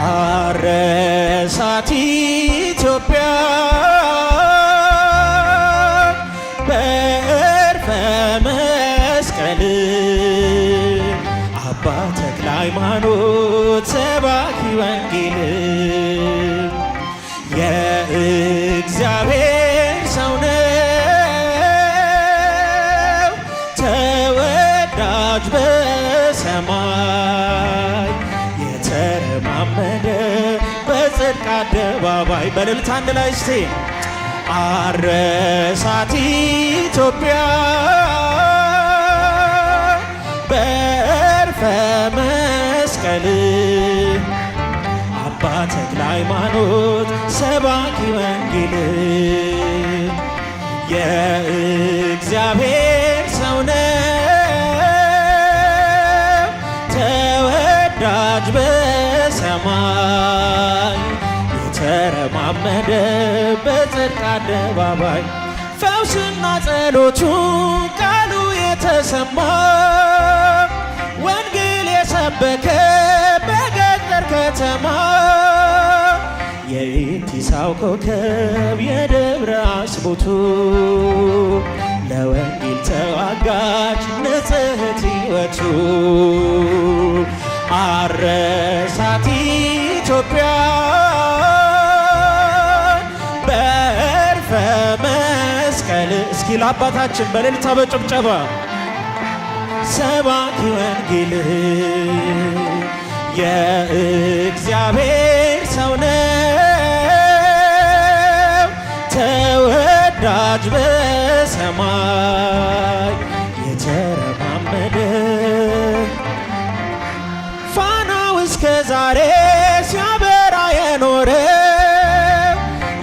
አረሳት ኢትዮጵያ በዕርፈ መስቀል አባ ተክለ ሃይማኖት ሰባኪ ወንጌል የእግዚአብሔር ሰው ነው ተወዳጅ በሰማይ የተረማመደ በጽድቅ አደባባይ በእልልታ አንድ ላይ እስቲ አረሳት ኢትዮጵያ በዕርፈ መስቀል አባ ተክለ ሃይማኖት ሰባኪ ወንጌል የእግዚአብሔር ሰው ነው ተወዳጅ በሰማይ የተረማመደ በጽድቅ አደባባይ ፈውስና ጸሎቱ ቃሉ የተሰማ ወንጌል የሰበከ በገጠር ከተማ የኢቲሳው ኮከብ የደብረ አስቦቱ ለወንጌል ተዋጋች ንጽሕት ሕይወቱ አረሳት ኢትዮጵያ በዕርፈ መስቀል እስኪ ለአባታችን በእልልታ በጭብጨባ ሰባኪ ወንጌል የእግዚአብሔር ሰው ነው ተወዳጅ በሰማይ የተረማመደ ፋናው እስከ ዛሬ ሲያበራ የኖረ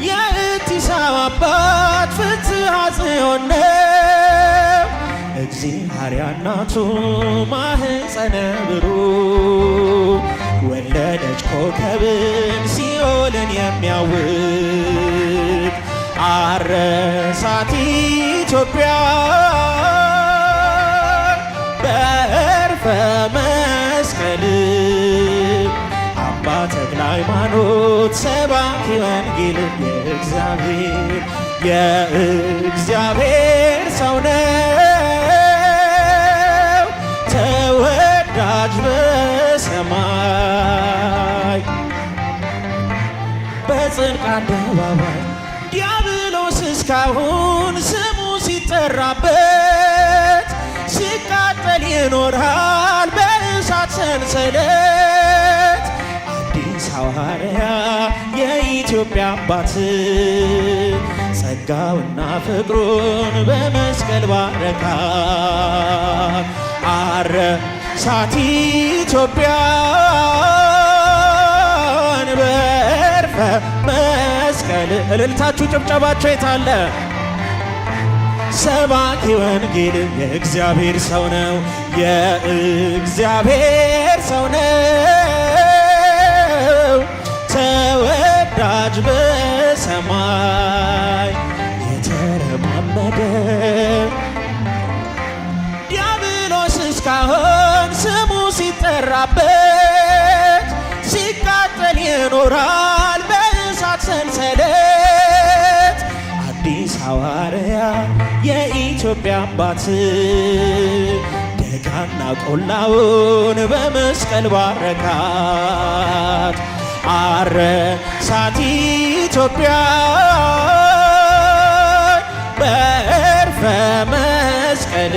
የኢቲሳው አባት ፍትሐ ጽዮን ነው እግዚአብሔር እናቱ ማህፀነ ብሩክ ወለደች ኮከብን ሲኦልን የሚያውቅ አረሳት ኢትዮጵያ በዕርፈ መስቀል አባ ተክለ ሃይማኖት ሰባኪ ወንጌል የእግዚአብሔር ሰው ነው ተወዳጅ በሰማይ በጽድቅ አደባባይ ዲያብሎስ እስካሁን ስሙ ሲጠራበት ሲቃጠል ይኖራል በእሳት ሰንሰለት አዲስ ሐዋርያ የኢትዮጵያ አባት ጸጋውና ፍቅሩን በመስቀል ባረካት አረሳት ኢትዮጵያን በዕርፈ መስቀል እልልታችሁ ጭብጨባችሁ የታለ ሰባኪ ወንጌል የእግዚአብሔር ሰው ነው የእግዚአብሔር ሰው ነው ተወዳጅ በሰማይ የተረማመደ ዲያብሎስ እስካሁን ስሙ ሲጠራበት ሲቃጠል ይኖራል በእሳት ሰንሰለት አዲስ ሐዋርያ የኢትዮጵያ አባት ደጋና ቆላውን በመስቀል ባረካት አረሳት ኢትዮጵያ በዕርፈ መስቀል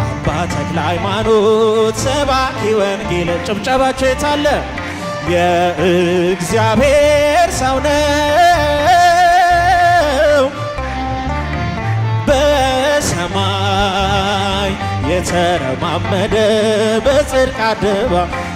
አባ ተክለ ሃይማኖት ሰባኪ ወንጌል ጭብጨባቸው የታለ የእግዚአብሔር ሰው ነው በሰማይ የተረማመደ በጽድቅ አደባባይ